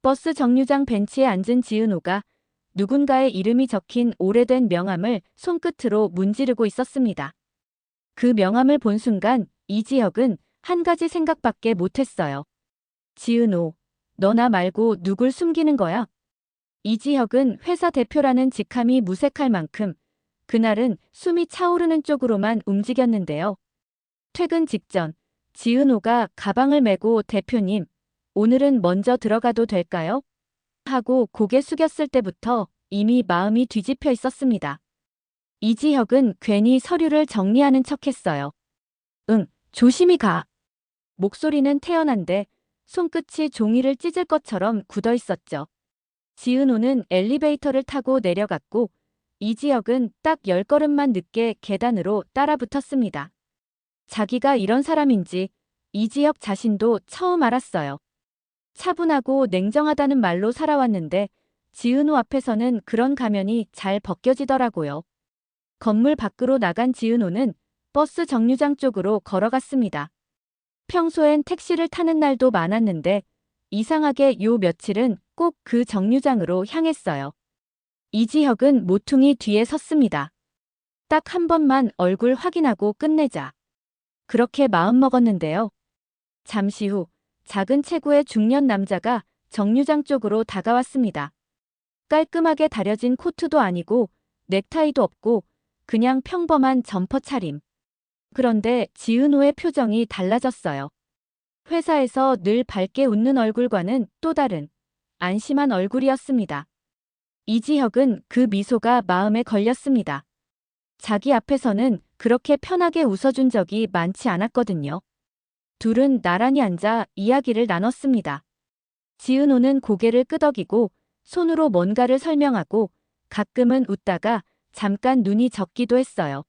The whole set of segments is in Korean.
버스 정류장 벤치에 앉은 지은호가 누군가의 이름이 적힌 오래된 명함을 손끝으로 문지르고 있었습니다. 그 명함을 본 순간 이지혁은 한 가지 생각밖에 못했어요. 지은호, 너 나 말고 누굴 숨기는 거야? 이지혁은 회사 대표라는 직함이 무색할 만큼 그날은 숨이 차오르는 쪽으로만 움직였는데요. 퇴근 직전 지은호가 가방을 메고 대표님, 오늘은 먼저 들어가도 될까요? 하고 고개 숙였을 때부터 이미 마음이 뒤집혀 있었습니다. 이지혁은 괜히 서류를 정리하는 척했어요. 응, 조심히 가. 목소리는 태연한데 손끝이 종이를 찢을 것처럼 굳어 있었죠. 지은호는 엘리베이터를 타고 내려갔고 이지혁은 딱 10걸음만 늦게 계단으로 따라붙었습니다. 자기가 이런 사람인지 이지혁 자신도 처음 알았어요. 차분하고 냉정하다는 말로 살아왔는데 지은호 앞에서는 그런 가면이 잘 벗겨지더라고요. 건물 밖으로 나간 지은호는 버스 정류장 쪽으로 걸어갔습니다. 평소엔 택시를 타는 날도 많았는데 이상하게 요 며칠은 꼭 그 정류장으로 향했어요. 이지혁은 모퉁이 뒤에 섰습니다. 딱 한 번만 얼굴 확인하고 끝내자. 그렇게 마음먹었는데요. 잠시 후 작은 체구의 중년 남자가 정류장 쪽으로 다가왔습니다. 깔끔하게 다려진 코트도 아니고 넥타이도 없고 그냥 평범한 점퍼 차림. 그런데 지은호의 표정이 달라졌어요. 회사에서 늘 밝게 웃는 얼굴과는 또 다른 안심한 얼굴이었습니다. 이지혁은 그 미소가 마음에 걸렸습니다. 자기 앞에서는 그렇게 편하게 웃어준 적이 많지 않았거든요. 둘은 나란히 앉아 이야기를 나눴습니다. 지은호는 고개를 끄덕이고 손으로 뭔가를 설명하고 가끔은 웃다가 잠깐 눈이 젖기도 했어요.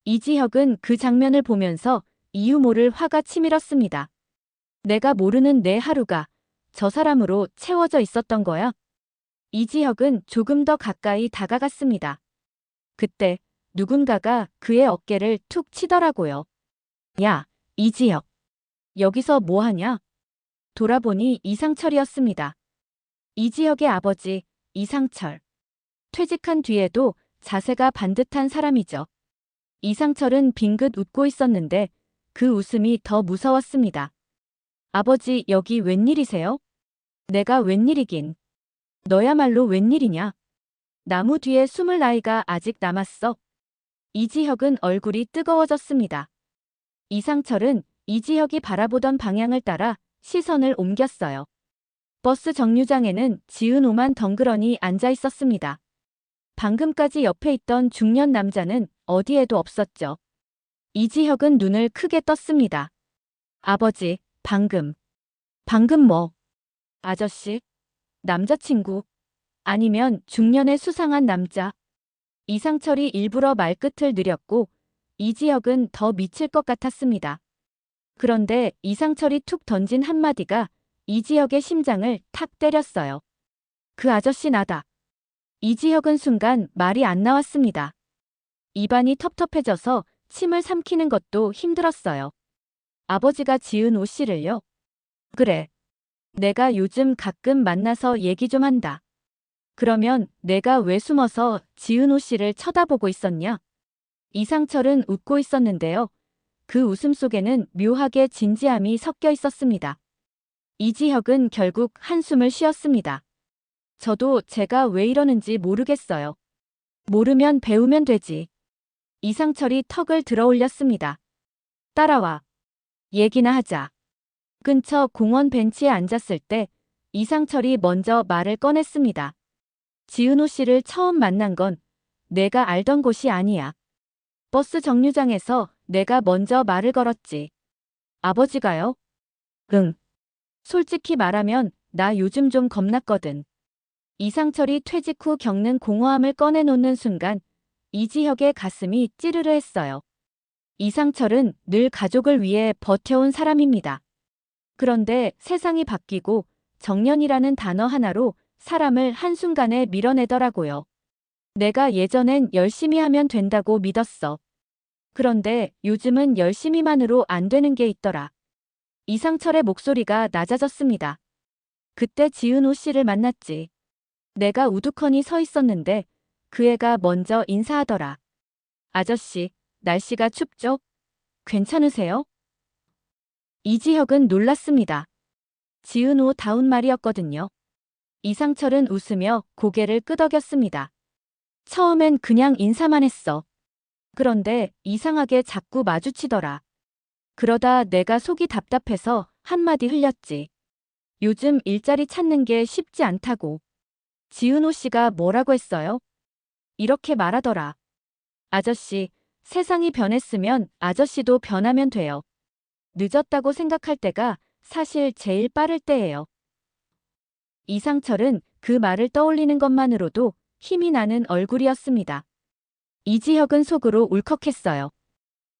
이지혁은 그 장면을 보면서 이유 모를 화가 치밀었습니다. 내가 모르는 내 하루가 저 사람으로 채워져 있었던 거야? 이지혁은 조금 더 가까이 다가갔습니다. 그때 누군가가 그의 어깨를 툭 치더라고요. 야, 이지혁. 여기서 뭐 하냐? 돌아보니 이상철이었습니다. 이지혁의 아버지, 이상철. 퇴직한 뒤에도 자세가 반듯한 사람이죠. 이상철은 빙긋 웃고 있었는데 그 웃음이 더 무서웠습니다. 아버지, 여기 웬일이세요? 내가 웬일이긴. 너야말로 웬일이냐? 나무 뒤에 숨을 나이가 아직 남았어. 이지혁은 얼굴이 뜨거워졌습니다. 이상철은 이지혁이 바라보던 방향을 따라 시선을 옮겼어요. 버스 정류장에는 지은호만 덩그러니 앉아 있었습니다. 방금까지 옆에 있던 중년 남자는 어디에도 없었죠. 이지혁은 눈을 크게 떴습니다. 아버지, 방금 뭐? 아저씨? 남자친구? 아니면 중년의 수상한 남자? 이상철이 일부러 말끝을 느렸고 이지혁은 더 미칠 것 같았습니다. 그런데 이상철이 툭 던진 한마디가 이지혁의 심장을 탁 때렸어요. 그 아저씨 나다. 이지혁은 순간 말이 안 나왔습니다. 입안이 텁텁해져서 침을 삼키는 것도 힘들었어요. 아버지가 지은호 씨를요? 그래. 내가 요즘 가끔 만나서 얘기 좀 한다. 그러면 내가 왜 숨어서 지은호 씨를 쳐다보고 있었냐? 이상철은 웃고 있었는데요. 그 웃음 속에는 묘하게 진지함이 섞여 있었습니다. 이지혁은 결국 한숨을 쉬었습니다. 저도 제가 왜 이러는지 모르겠어요. 모르면 배우면 되지. 이상철이 턱을 들어 올렸습니다. 따라와. 얘기나 하자. 근처 공원 벤치에 앉았을 때 이상철이 먼저 말을 꺼냈습니다. 지은호 씨를 처음 만난 건 내가 알던 곳이 아니야. 버스 정류장에서 내가 먼저 말을 걸었지. 아버지가요? 응. 솔직히 말하면 나 요즘 좀 겁났거든. 이상철이 퇴직 후 겪는 공허함을 꺼내놓는 순간 이지혁의 가슴이 찌르르 했어요. 이상철은 늘 가족을 위해 버텨온 사람입니다. 그런데 세상이 바뀌고 정년이라는 단어 하나로 사람을 한순간에 밀어내더라고요. 내가 예전엔 열심히 하면 된다고 믿었어. 그런데 요즘은 열심히만으로 안 되는 게 있더라. 이상철의 목소리가 낮아졌습니다. 그때 지은호 씨를 만났지. 내가 우두커니 서 있었는데 그 애가 먼저 인사하더라. 아저씨, 날씨가 춥죠? 괜찮으세요? 이지혁은 놀랐습니다. 지은호 다운 말이었거든요. 이상철은 웃으며 고개를 끄덕였습니다. 처음엔 그냥 인사만 했어. 그런데 이상하게 자꾸 마주치더라. 그러다 내가 속이 답답해서 한마디 흘렸지. 요즘 일자리 찾는 게 쉽지 않다고. 지은호 씨가 뭐라고 했어요? 이렇게 말하더라. 아저씨, 세상이 변했으면 아저씨도 변하면 돼요. 늦었다고 생각할 때가 사실 제일 빠를 때예요. 이상철은 그 말을 떠올리는 것만으로도 힘이 나는 얼굴이었습니다. 이지혁은 속으로 울컥했어요.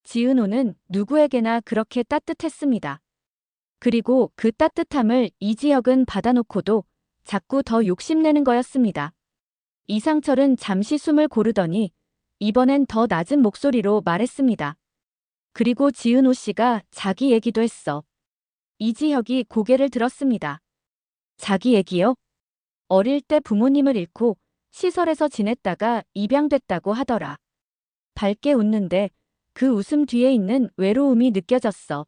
지은호는 누구에게나 그렇게 따뜻했습니다. 그리고 그 따뜻함을 이지혁은 받아놓고도 자꾸 더 욕심내는 거였습니다. 이상철은 잠시 숨을 고르더니 이번엔 더 낮은 목소리로 말했습니다. 그리고 지은호 씨가 자기 얘기도 했어. 이지혁이 고개를 들었습니다. 자기 얘기요? 어릴 때 부모님을 잃고 시설에서 지냈다가 입양됐다고 하더라. 밝게 웃는데 그 웃음 뒤에 있는 외로움이 느껴졌어.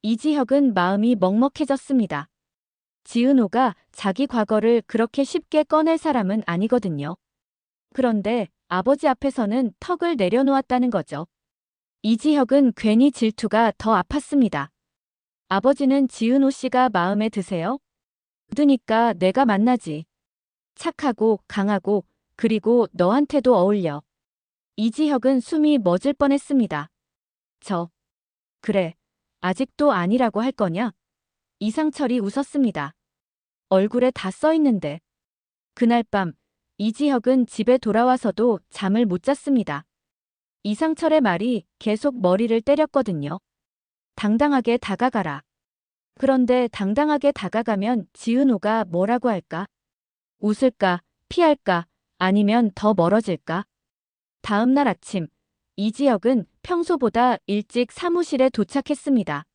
이지혁은 마음이 먹먹해졌습니다. 지은호가 자기 과거를 그렇게 쉽게 꺼낼 사람은 아니거든요. 그런데 아버지 앞에서는 턱을 내려놓았다는 거죠. 이지혁은 괜히 질투가 더 아팠습니다. 아버지는 지은호 씨가 마음에 드세요? 드니까 내가 만나지. 착하고 강하고 그리고 너한테도 어울려. 이지혁은 숨이 멎을 뻔했습니다. 그래. 아직도 아니라고 할 거냐? 이상철이 웃었습니다. 얼굴에 다 써있는데. 그날 밤 이지혁은 집에 돌아와서도 잠을 못 잤습니다. 이상철의 말이 계속 머리를 때렸거든요. 당당하게 다가가라. 그런데 당당하게 다가가면 지은호가 뭐라고 할까? 웃을까? 피할까? 아니면 더 멀어질까? 다음 날 아침, 이지혁은 평소보다 일찍 사무실에 도착했습니다.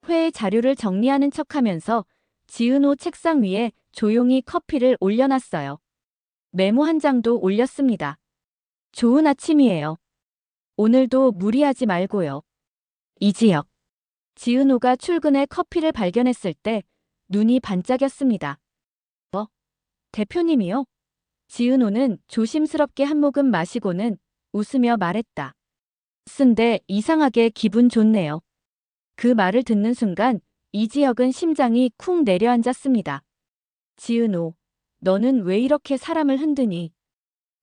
회의 자료를 정리하는 척하면서 지은호 책상 위에 조용히 커피를 올려놨어요. 메모 한 장도 올렸습니다. 좋은 아침이에요. 오늘도 무리하지 말고요. 이지혁. 지은호가 출근해 커피를 발견했을 때 눈이 반짝였습니다. 대표님이요? 지은호는 조심스럽게 한 모금 마시고는 웃으며 말했다. 쓴데 이상하게 기분 좋네요. 그 말을 듣는 순간 이지혁은 심장이 쿵 내려앉았습니다. 지은호, 너는 왜 이렇게 사람을 흔드니?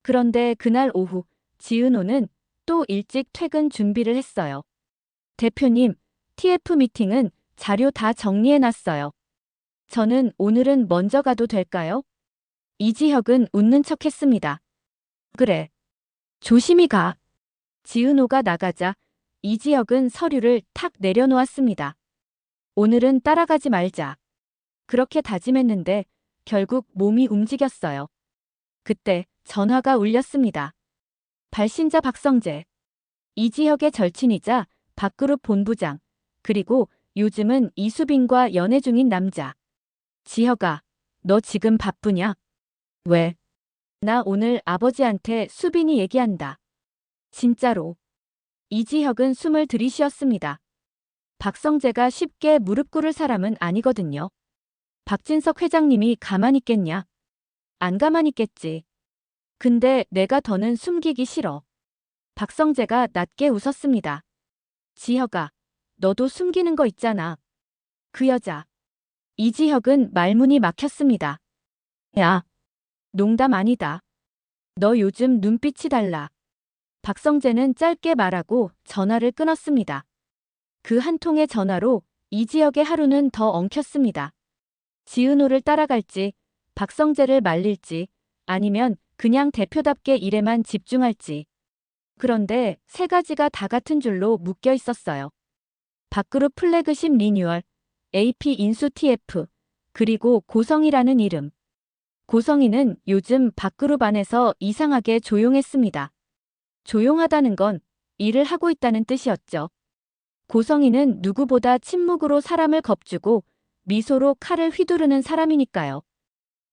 그런데 그날 오후 지은호는 또 일찍 퇴근 준비를 했어요. 대표님, TF 미팅은 자료 다 정리해놨어요. 저는 오늘은 먼저 가도 될까요? 이지혁은 웃는 척했습니다. 그래. 조심히 가. 지은호가 나가자 이지혁은 서류를 탁 내려놓았습니다. 오늘은 따라가지 말자. 그렇게 다짐했는데 결국 몸이 움직였어요. 그때 전화가 울렸습니다. 발신자 박성재. 이지혁의 절친이자 박그룹 본부장, 그리고 요즘은 이수빈과 연애 중인 남자. 지혁아, 너 지금 바쁘냐? 왜? 나 오늘 아버지한테 수빈이 얘기한다. 진짜로. 이지혁은 숨을 들이쉬었습니다. 박성재가 쉽게 무릎 꿇을 사람은 아니거든요. 박진석 회장님이 가만히 있겠냐? 안 가만히 있겠지. 근데 내가 더는 숨기기 싫어. 박성재가 낮게 웃었습니다. 지혁아, 너도 숨기는 거 있잖아. 그 여자. 이지혁은 말문이 막혔습니다. 야, 농담 아니다. 너 요즘 눈빛이 달라. 박성재는 짧게 말하고 전화를 끊었습니다. 그 한 통의 전화로 이지혁의 하루는 더 엉켰습니다. 지은호를 따라갈지, 박성재를 말릴지, 아니면 그냥 대표답게 일에만 집중할지. 그런데 세 가지가 다 같은 줄로 묶여 있었어요. 박그룹 플래그십 리뉴얼, AP 인수 TF, 그리고 고성이라는 이름. 고성이는 요즘 박그룹 안에서 이상하게 조용했습니다. 조용하다는 건 일을 하고 있다는 뜻이었죠. 고성이는 누구보다 침묵으로 사람을 겁주고 미소로 칼을 휘두르는 사람이니까요.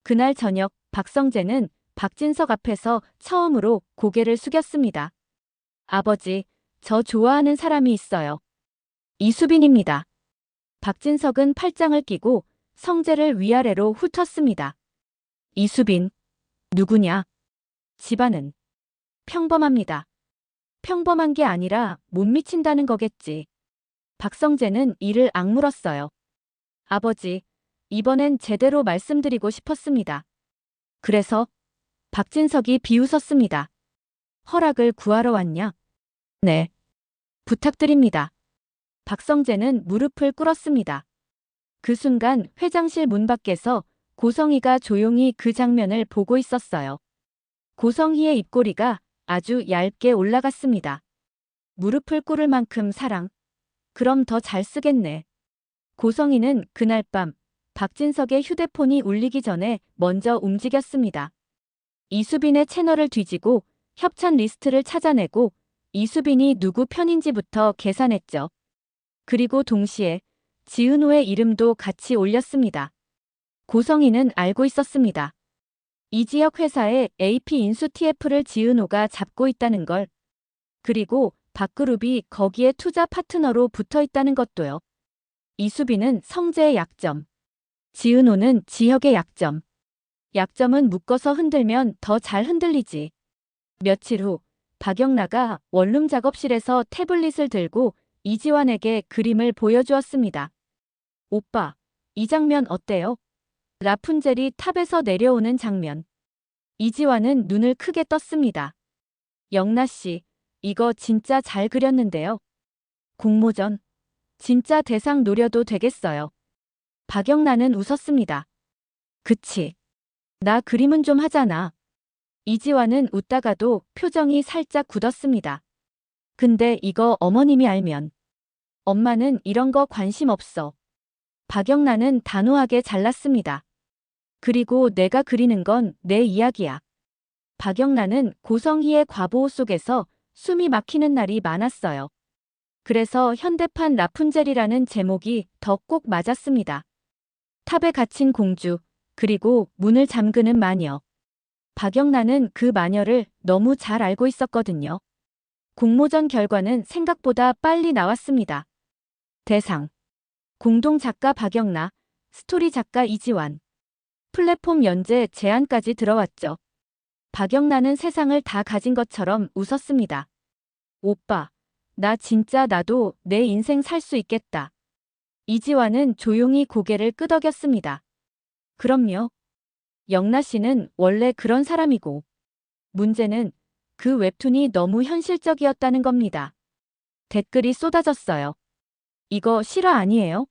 그날 저녁 박성재는 박진석 앞에서 처음으로 고개를 숙였습니다. 아버지, 저 좋아하는 사람이 있어요. 이수빈입니다. 박진석은 팔짱을 끼고 성재를 위아래로 훑었습니다. 이수빈, 누구냐? 집안은 평범합니다. 평범한 게 아니라 못 미친다는 거겠지. 박성재는 이를 악물었어요. 아버지, 이번엔 제대로 말씀드리고 싶었습니다. 그래서 박진석이 비웃었습니다. 허락을 구하러 왔냐? 네. 부탁드립니다. 박성재는 무릎을 꿇었습니다. 그 순간 회장실 문 밖에서 고성희가 조용히 그 장면을 보고 있었어요. 고성희의 입꼬리가 아주 얇게 올라갔습니다. 무릎을 꿇을 만큼 사랑. 그럼 더 잘 쓰겠네. 고성희는 그날 밤 박진석의 휴대폰이 울리기 전에 먼저 움직였습니다. 이수빈의 채널을 뒤지고 협찬 리스트를 찾아내고 이수빈이 누구 편인지부터 계산했죠. 그리고 동시에 지은호의 이름도 같이 올렸습니다. 고성희는 알고 있었습니다. 이 지역 회사에 AP 인수 TF를 지은호가 잡고 있다는 걸. 그리고 박그룹이 거기에 투자 파트너로 붙어 있다는 것도요. 이수빈은 성재의 약점, 지은호는 지혁의 약점. 약점은 묶어서 흔들면 더 잘 흔들리지. 며칠 후 박영나가 원룸 작업실에서 태블릿을 들고 이지환에게 그림을 보여주었습니다. 오빠, 이 장면 어때요? 라푼젤이 탑에서 내려오는 장면. 이지환은 눈을 크게 떴습니다. 영나 씨, 이거 진짜 잘 그렸는데요. 공모전. 진짜 대상 노려도 되겠어요. 박영나는 웃었습니다. 그치. 나 그림은 좀 하잖아. 이지환은 웃다가도 표정이 살짝 굳었습니다. 근데 이거 어머님이 알면. 엄마는 이런 거 관심 없어. 박영나는 단호하게 잘랐습니다. 그리고 내가 그리는 건 내 이야기야. 박영나는 고성희의 과보호 속에서 숨이 막히는 날이 많았어요. 그래서 현대판 라푼젤이라는 제목이 더 꼭 맞았습니다. 탑에 갇힌 공주, 그리고 문을 잠그는 마녀. 박영나는 그 마녀를 너무 잘 알고 있었거든요. 공모전 결과는 생각보다 빨리 나왔습니다. 대상. 공동 작가 박영나, 스토리 작가 이지환. 플랫폼 연재 제안까지 들어왔죠. 박영나는 세상을 다 가진 것처럼 웃었습니다. 오빠, 나 진짜 나도 내 인생 살 수 있겠다. 이지환은 조용히 고개를 끄덕였습니다. 그럼요. 영나 씨는 원래 그런 사람이고. 문제는 그 웹툰이 너무 현실적이었다는 겁니다. 댓글이 쏟아졌어요. 이거 실화 아니에요?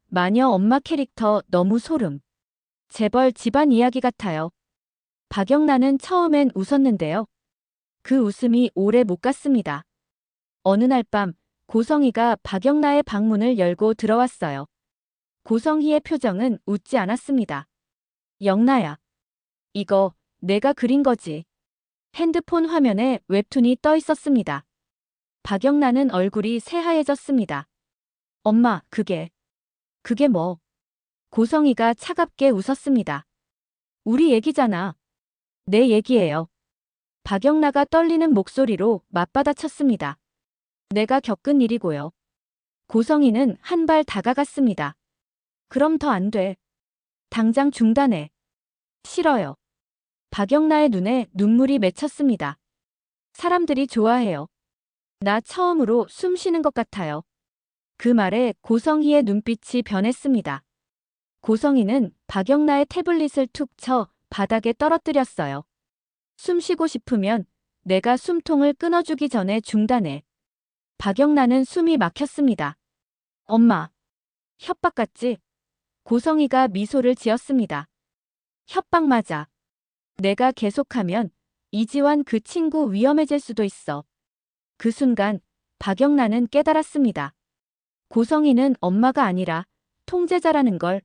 마녀 엄마 캐릭터 너무 소름. 재벌 집안 이야기 같아요. 박영나는 처음엔 웃었는데요. 그 웃음이 오래 못 갔습니다. 어느 날 밤 고성희가 박영나의 방문을 열고 들어왔어요. 고성희의 표정은 웃지 않았습니다. 영나야. 이거 내가 그린 거지. 핸드폰 화면에 웹툰이 떠 있었습니다. 박영나는 얼굴이 새하얘졌습니다. 엄마, 그게 뭐? 고성희가 차갑게 웃었습니다. 우리 얘기잖아. 내 얘기예요. 박영나가 떨리는 목소리로 맞받아쳤습니다. 내가 겪은 일이고요. 고성희는 한 발 다가갔습니다. 그럼 더 안 돼. 당장 중단해. 싫어요. 박영나의 눈에 눈물이 맺혔습니다. 사람들이 좋아해요. 나 처음으로 숨 쉬는 것 같아요. 그 말에 고성희의 눈빛이 변했습니다. 고성희는 박영나의 태블릿을 툭 쳐 바닥에 떨어뜨렸어요. 숨 쉬고 싶으면 내가 숨통을 끊어주기 전에 중단해. 박영나는 숨이 막혔습니다. 엄마. 협박 같지? 고성희가 미소를 지었습니다. 협박 맞아. 내가 계속하면 이지환 그 친구 위험해질 수도 있어. 그 순간 박영나는 깨달았습니다. 고성희는 엄마가 아니라 통제자라는 걸.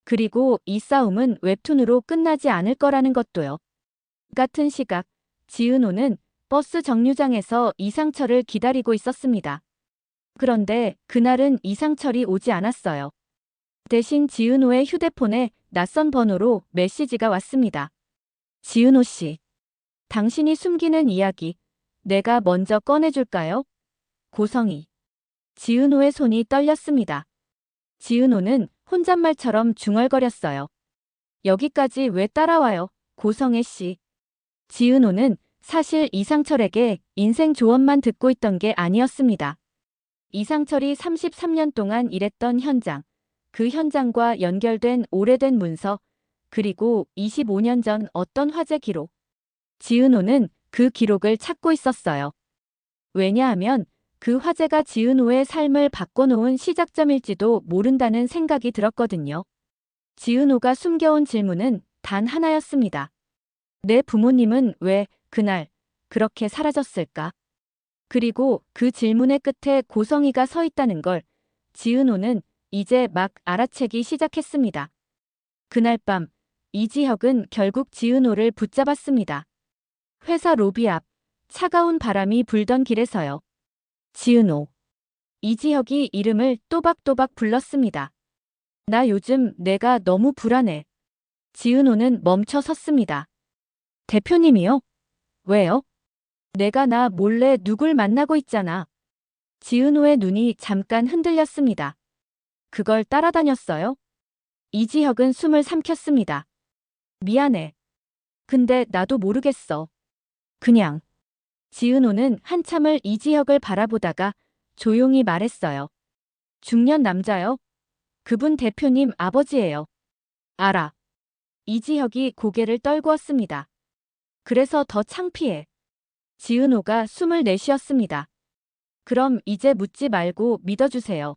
그리고 이 싸움은 웹툰으로 끝나지 않을 거라는 것도요. 같은 시각 지은호는 버스 정류장에서 이상철을 기다리고 있었습니다. 그런데 그날은 이상철이 오지 않았어요. 대신 지은호의 휴대폰에 낯선 번호로 메시지가 왔습니다. 지은호 씨, 당신이 숨기는 이야기, 내가 먼저 꺼내줄까요? 고성희. 지은호의 손이 떨렸습니다. 지은호는 혼잣말처럼 중얼거렸어요. 여기까지 왜 따라와요, 고성애 씨. 지은호는 사실 이상철에게 인생 조언만 듣고 있던 게 아니었습니다. 이상철이 33년 동안 일했던 현장, 그 현장과 연결된 오래된 문서, 그리고 25년 전 어떤 화재 기록. 지은호는 그 기록을 찾고 있었어요. 왜냐하면 그 화재가 지은호의 삶을 바꿔놓은 시작점일지도 모른다는 생각이 들었거든요. 지은호가 숨겨온 질문은 단 하나였습니다. 내 부모님은 왜 그날 그렇게 사라졌을까? 그리고 그 질문의 끝에 고성희가 서 있다는 걸 지은호는 이제 막 알아채기 시작했습니다. 그날 밤 이지혁은 결국 지은호를 붙잡았습니다. 회사 로비 앞 차가운 바람이 불던 길에서요. 지은호. 이지혁이 이름을 또박또박 불렀습니다. 나 요즘 내가 너무 불안해. 지은호는 멈춰 섰습니다. 대표님이요? 왜요? 내가 나 몰래 누굴 만나고 있잖아. 지은호의 눈이 잠깐 흔들렸습니다. 그걸 따라다녔어요? 이지혁은 숨을 삼켰습니다. 미안해. 근데 나도 모르겠어. 그냥. 지은호는 한참을 이지혁을 바라보다가 조용히 말했어요. 중년 남자요? 그분 대표님 아버지예요. 알아. 이지혁이 고개를 떨구었습니다. 그래서 더 창피해. 지은호가 숨을 내쉬었습니다. 그럼 이제 묻지 말고 믿어주세요.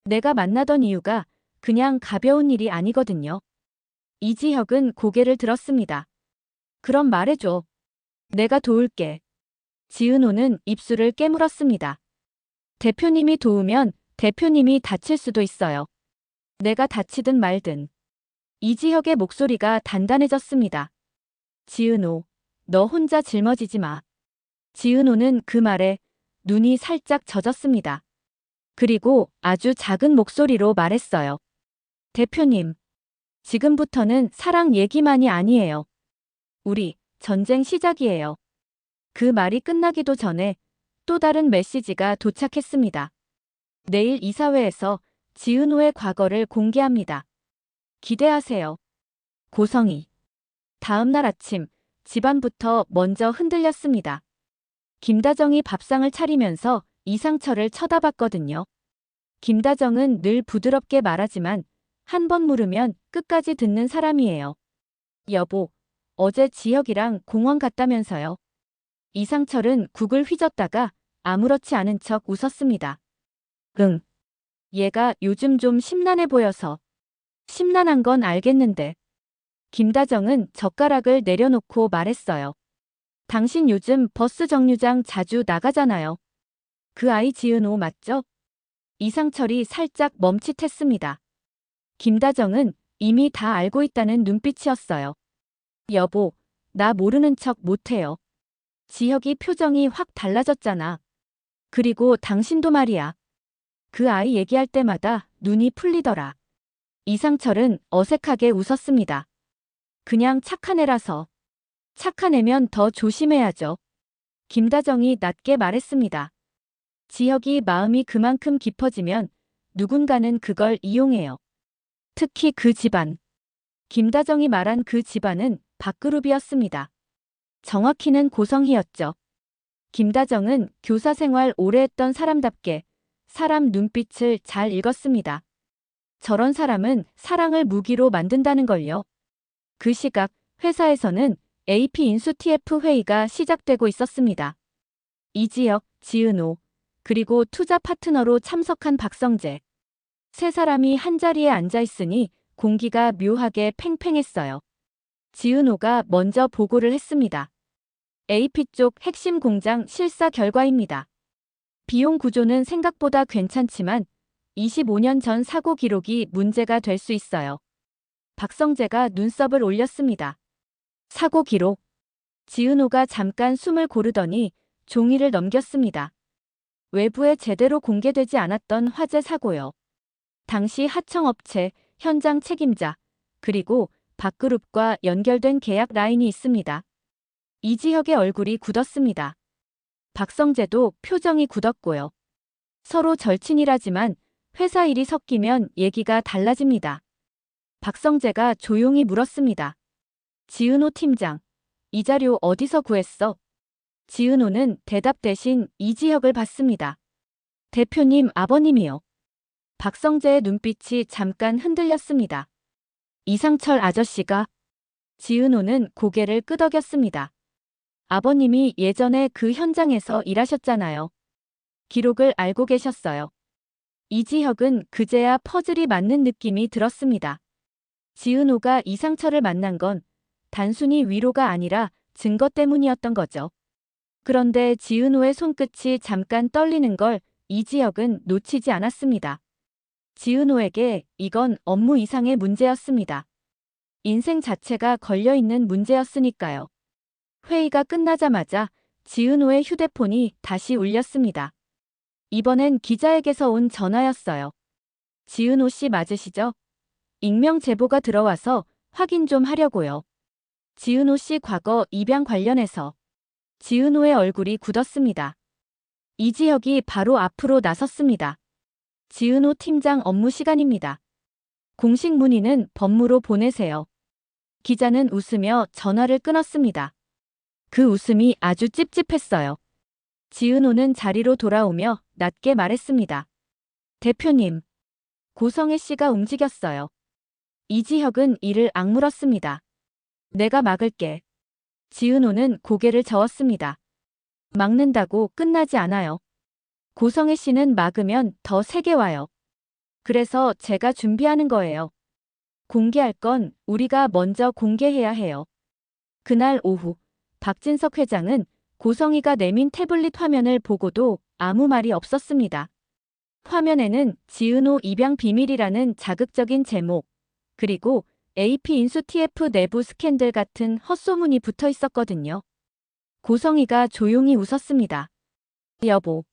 내가 만나던 이유가 그냥 가벼운 일이 아니거든요. 이지혁은 고개를 들었습니다. 그럼 말해줘. 내가 도울게. 지은호는 입술을 깨물었습니다. 대표님이 도우면 대표님이 다칠 수도 있어요. 내가 다치든 말든. 이지혁의 목소리가 단단해졌습니다. 지은호, 너 혼자 짊어지지 마. 지은호는 그 말에 눈이 살짝 젖었습니다. 그리고 아주 작은 목소리로 말했어요. 대표님, 지금부터는 사랑 얘기만이 아니에요. 우리 전쟁 시작이에요. 그 말이 끝나기도 전에 또 다른 메시지가 도착했습니다. 내일 이사회에서 지은호의 과거를 공개합니다. 기대하세요. 고성희. 다음 날 아침 집안부터 먼저 흔들렸습니다. 김다정이 밥상을 차리면서 이상철을 쳐다봤거든요. 김다정은 늘 부드럽게 말하지만 한 번 물으면 끝까지 듣는 사람이에요. 여보, 어제 지혁이랑 공원 갔다면서요. 이상철은 국을 휘젓다가 아무렇지 않은 척 웃었습니다. 응. 얘가 요즘 좀 심란해 보여서. 심란한 건 알겠는데. 김다정은 젓가락을 내려놓고 말했어요. 당신 요즘 버스 정류장 자주 나가잖아요. 그 아이 지은호 맞죠? 이상철이 살짝 멈칫했습니다. 김다정은 이미 다 알고 있다는 눈빛이었어요. 여보, 나 모르는 척 못해요. 지혁이 표정이 확 달라졌잖아. 그리고 당신도 말이야. 그 아이 얘기할 때마다 눈이 풀리더라. 이상철은 어색하게 웃었습니다. 그냥 착한 애라서. 착한 애면 더 조심해야죠. 김다정이 낮게 말했습니다. 지혁이 마음이 그만큼 깊어지면 누군가는 그걸 이용해요. 특히 그 집안. 김다정이 말한 그 집안은 밥그룹이었습니다. 정확히는 고성희였죠. 김다정은 교사 생활 오래 했던 사람답게 사람 눈빛을 잘 읽었습니다. 저런 사람은 사랑을 무기로 만든다는 걸요. 그 시각 회사에서는 AP 인수 TF 회의가 시작되고 있었습니다. 이지혁, 지은호, 그리고 투자 파트너로 참석한 박성재. 세 사람이 한자리에 앉아 있으니 공기가 묘하게 팽팽했어요. 지은호가 먼저 보고를 했습니다. AP 쪽 핵심 공장 실사 결과입니다. 비용 구조는 생각보다 괜찮지만 25년 전 사고 기록이 문제가 될 수 있어요. 박성재가 눈썹을 올렸습니다. 사고 기록. 지은호가 잠깐 숨을 고르더니 종이를 넘겼습니다. 외부에 제대로 공개되지 않았던 화재 사고요. 당시 하청업체, 현장 책임자, 그리고 밥그룹과 연결된 계약 라인이 있습니다. 이지혁의 얼굴이 굳었습니다. 박성재도 표정이 굳었고요. 서로 절친이라지만 회사 일이 섞이면 얘기가 달라집니다. 박성재가 조용히 물었습니다. 지은호 팀장, 이 자료 어디서 구했어? 지은호는 대답 대신 이지혁을 봤습니다. 대표님 아버님이요. 박성재의 눈빛이 잠깐 흔들렸습니다. 이상철 아저씨가? 지은호는 고개를 끄덕였습니다. 아버님이 예전에 그 현장에서 일하셨잖아요. 기록을 알고 계셨어요. 이지혁은 그제야 퍼즐이 맞는 느낌이 들었습니다. 지은호가 이상철을 만난 건 단순히 위로가 아니라 증거 때문이었던 거죠. 그런데 지은호의 손끝이 잠깐 떨리는 걸 이지혁은 놓치지 않았습니다. 지은호에게 이건 업무 이상의 문제였습니다. 인생 자체가 걸려있는 문제였으니까요. 회의가 끝나자마자 지은호의 휴대폰이 다시 울렸습니다. 이번엔 기자에게서 온 전화였어요. 지은호 씨 맞으시죠? 익명 제보가 들어와서 확인 좀 하려고요. 지은호 씨 과거 입양 관련해서. 지은호의 얼굴이 굳었습니다. 이지혁이 바로 앞으로 나섰습니다. 지은호 팀장 업무 시간입니다. 공식 문의는 법무로 보내세요. 기자는 웃으며 전화를 끊었습니다. 그 웃음이 아주 찝찝했어요. 지은호는 자리로 돌아오며 낮게 말했습니다. 대표님. 고성애 씨가 움직였어요. 이지혁은 이를 악물었습니다. 내가 막을게. 지은호는 고개를 저었습니다. 막는다고 끝나지 않아요. 고성애 씨는 막으면 더 세게 와요. 그래서 제가 준비하는 거예요. 공개할 건 우리가 먼저 공개해야 해요. 그날 오후 박진석 회장은 고성희가 내민 태블릿 화면을 보고도 아무 말이 없었습니다. 화면에는 지은호 입양 비밀이라는 자극적인 제목, 그리고 AP 인수 TF 내부 스캔들 같은 헛소문이 붙어 있었거든요. 고성희가 조용히 웃었습니다. 여보,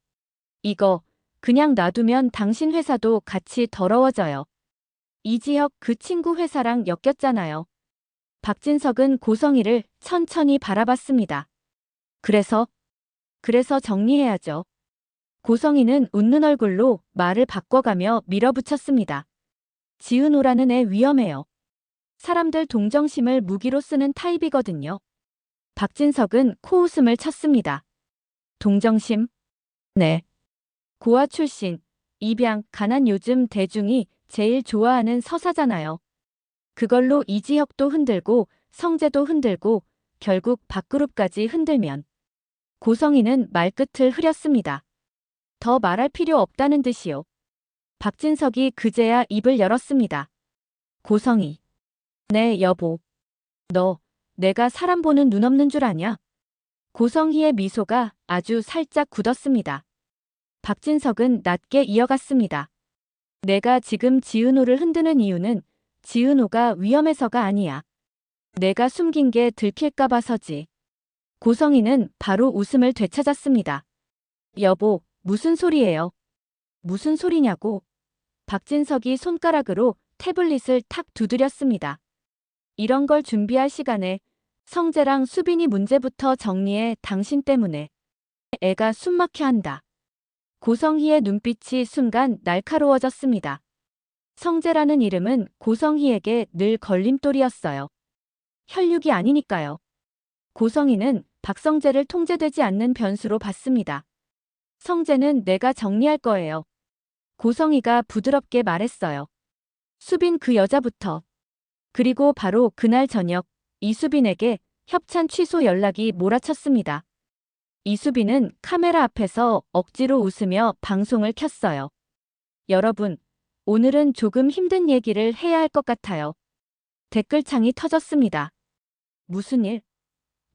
이거 그냥 놔두면 당신 회사도 같이 더러워져요. 이지혁 그 친구 회사랑 엮였잖아요. 박진석은 고성희를 천천히 바라봤습니다. 그래서 정리해야죠. 고성희는 웃는 얼굴로 말을 바꿔가며 밀어붙였습니다. 지은호라는 애 위험해요. 사람들 동정심을 무기로 쓰는 타입이거든요. 박진석은 코웃음을 쳤습니다. 동정심? 네. 고아 출신, 입양, 가난 요즘 대중이 제일 좋아하는 서사잖아요. 그걸로 이지혁도 흔들고 성재도 흔들고 결국 밥그룹까지 흔들면. 고성희는 말끝을 흐렸습니다. 더 말할 필요 없다는 듯이요. 박진석이 그제야 입을 열었습니다. 고성희. 네, 여보. 너, 내가 사람 보는 눈 없는 줄 아냐? 고성희의 미소가 아주 살짝 굳었습니다. 박진석은 낮게 이어갔습니다. 내가 지금 지은호를 흔드는 이유는 지은호가 위험해서가 아니야. 내가 숨긴 게 들킬까 봐서지. 고성희는 바로 웃음을 되찾았습니다. 여보, 무슨 소리예요? 무슨 소리냐고? 박진석이 손가락으로 태블릿을 탁 두드렸습니다. 이런 걸 준비할 시간에 성재랑 수빈이 문제부터 정리해 당신 때문에. 애가 숨막혀 한다. 고성희의 눈빛이 순간 날카로워졌습니다. 성재라는 이름은 고성희에게 늘 걸림돌이었어요. 혈육이 아니니까요. 고성희는 박성재를 통제되지 않는 변수로 봤습니다. 성재는 내가 정리할 거예요. 고성희가 부드럽게 말했어요. 수빈 그 여자부터. 그리고 바로 그날 저녁 이수빈에게 협찬 취소 연락이 몰아쳤습니다. 이수빈은 카메라 앞에서 억지로 웃으며 방송을 켰어요. 여러분, 오늘은 조금 힘든 얘기를 해야 할 것 같아요. 댓글창이 터졌습니다. 무슨 일?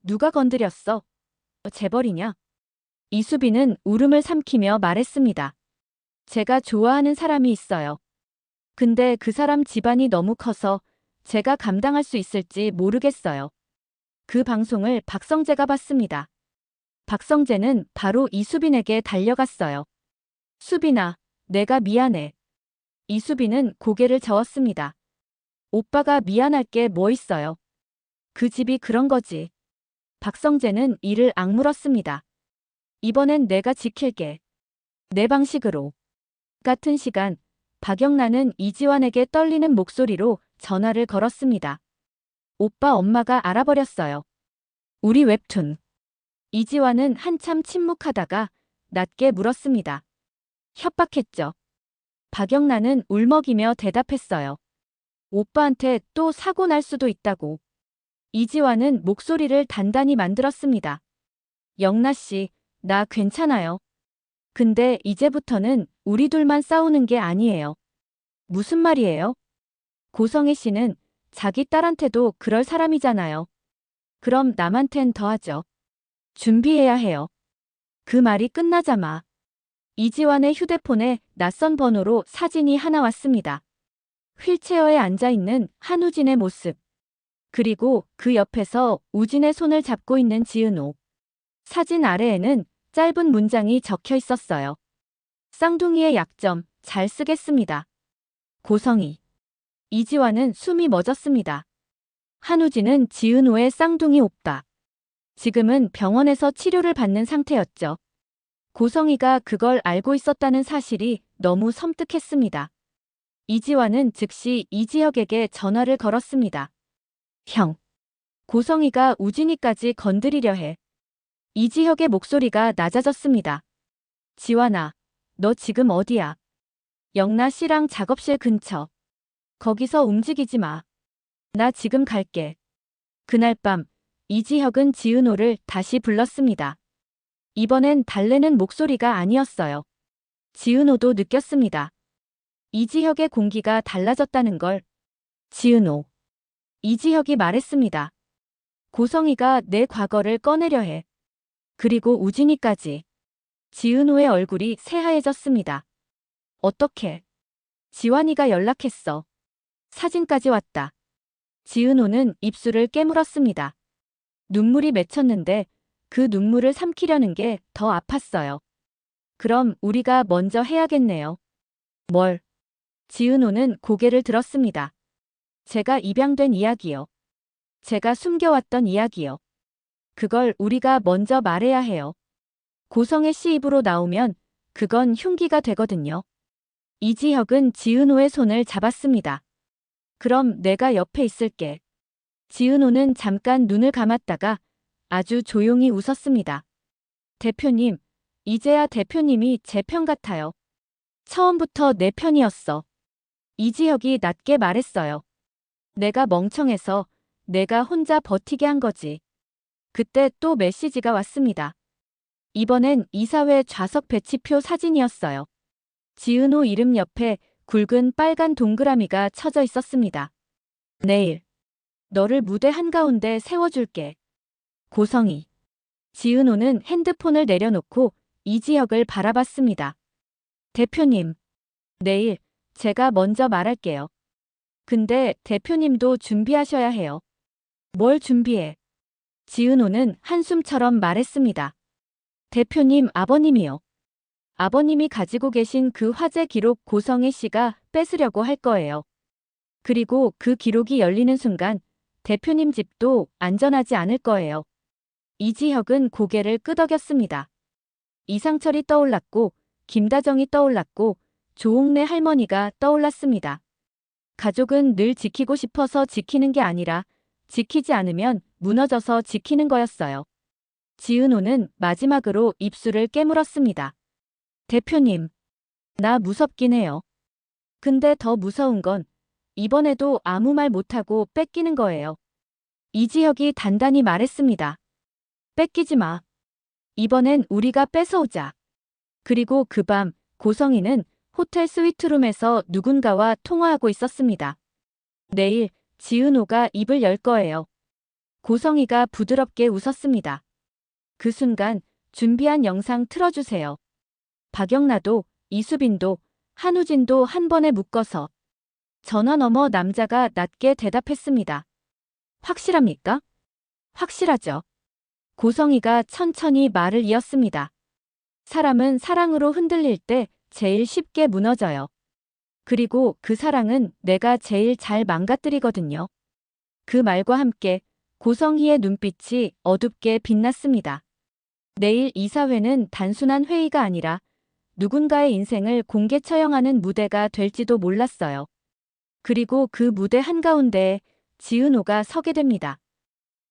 누가 건드렸어? 재벌이냐? 이수빈은 울음을 삼키며 말했습니다. 제가 좋아하는 사람이 있어요. 근데 그 사람 집안이 너무 커서 제가 감당할 수 있을지 모르겠어요. 그 방송을 박성재가 봤습니다. 박성재는 바로 이수빈에게 달려갔어요. 수빈아, 내가 미안해. 이수빈은 고개를 저었습니다. 오빠가 미안할 게 뭐 있어요. 그 집이 그런 거지. 박성재는 이를 악물었습니다. 이번엔 내가 지킬게. 내 방식으로. 같은 시간 박영란은 이지환에게 떨리는 목소리로 전화를 걸었습니다. 오빠 엄마가 알아버렸어요. 우리 웹툰. 이지환은 한참 침묵하다가 낮게 물었습니다. 협박했죠. 박영란은 울먹이며 대답했어요. 오빠한테 또 사고 날 수도 있다고. 이지환은 목소리를 단단히 만들었습니다. 영나 씨, 나 괜찮아요. 근데 이제부터는 우리 둘만 싸우는 게 아니에요. 무슨 말이에요? 고성희 씨는 자기 딸한테도 그럴 사람이잖아요. 그럼 남한텐 더하죠. 준비해야 해요. 그 말이 끝나자마 이지환의 휴대폰에 낯선 번호로 사진이 하나 왔습니다. 휠체어에 앉아있는 한우진의 모습. 그리고 그 옆에서 우진의 손을 잡고 있는 지은호. 사진 아래에는 짧은 문장이 적혀 있었어요. 쌍둥이의 약점, 잘 쓰겠습니다. 고성희. 이지환은 숨이 멎었습니다. 한우진은 지은호의 쌍둥이 오빠. 지금은 병원에서 치료를 받는 상태였죠. 고성희가 그걸 알고 있었다는 사실이 너무 섬뜩했습니다. 이지환은 즉시 이지혁에게 전화를 걸었습니다. 형. 고성희가 우진이까지 건드리려 해. 이지혁의 목소리가 낮아졌습니다. 지환아, 너 지금 어디야? 영나 씨랑 작업실 근처. 거기서 움직이지 마. 나 지금 갈게. 그날 밤 이지혁은 지은호를 다시 불렀습니다. 이번엔 달래는 목소리가 아니었어요. 지은호도 느꼈습니다. 이지혁의 공기가 달라졌다는 걸. 지은호. 이지혁이 말했습니다. 고성희가 내 과거를 꺼내려 해. 그리고 우진이까지. 지은호의 얼굴이 새하얘졌습니다. 어떻게? 지환이가 연락했어. 사진까지 왔다. 지은호는 입술을 깨물었습니다. 눈물이 맺혔는데 그 눈물을 삼키려는 게 더 아팠어요. 그럼 우리가 먼저 해야겠네요. 뭘? 지은호는 고개를 들었습니다. 제가 입양된 이야기요. 제가 숨겨왔던 이야기요. 그걸 우리가 먼저 말해야 해요. 고성의 씨 입으로 나오면 그건 흉기가 되거든요. 이지혁은 지은호의 손을 잡았습니다. 그럼 내가 옆에 있을게. 지은호는 잠깐 눈을 감았다가 아주 조용히 웃었습니다. 대표님, 이제야 대표님이 제 편 같아요. 처음부터 내 편이었어. 이지혁이 낮게 말했어요. 내가 멍청해서 내가 혼자 버티게 한 거지. 그때 또 메시지가 왔습니다. 이번엔 이사회 좌석 배치표 사진이었어요. 지은호 이름 옆에 굵은 빨간 동그라미가 쳐져 있었습니다. 내일 너를 무대 한가운데 세워줄게. 고성희. 지은호는 핸드폰을 내려놓고 이지혁을 바라봤습니다. 대표님. 내일 제가 먼저 말할게요. 근데 대표님도 준비하셔야 해요. 뭘 준비해? 지은호는 한숨처럼 말했습니다. 대표님 아버님이요. 아버님이 가지고 계신 그 화재 기록 고성희 씨가 뺏으려고 할 거예요. 그리고 그 기록이 열리는 순간 대표님 집도 안전하지 않을 거예요. 이지혁은 고개를 끄덕였습니다. 이상철이 떠올랐고 김다정이 떠올랐고 조옥래 할머니가 떠올랐습니다. 가족은 늘 지키고 싶어서 지키는 게 아니라 지키지 않으면 무너져서 지키는 거였어요. 지은호는 마지막으로 입술을 깨물었습니다. 대표님, 나 무섭긴 해요. 근데 더 무서운 건 이번에도 아무 말 못하고 뺏기는 거예요. 이지혁이 단단히 말했습니다. 뺏기지 마. 이번엔 우리가 뺏어오자. 그리고 그 밤 고성희는 호텔 스위트룸에서 누군가와 통화하고 있었습니다. 내일 지은호가 입을 열 거예요. 고성희가 부드럽게 웃었습니다. 그 순간 준비한 영상 틀어주세요. 박영나도 이수빈도 한우진도 한 번에 묶어서. 전화 너머 남자가 낮게 대답했습니다. 확실합니까? 확실하죠. 고성희가 천천히 말을 이었습니다. 사람은 사랑으로 흔들릴 때 제일 쉽게 무너져요. 그리고 그 사랑은 내가 제일 잘 망가뜨리거든요. 그 말과 함께 고성희의 눈빛이 어둡게 빛났습니다. 내일 이사회는 단순한 회의가 아니라 누군가의 인생을 공개 처형하는 무대가 될지도 몰랐어요. 그리고 그 무대 한가운데에 지은호가 서게 됩니다.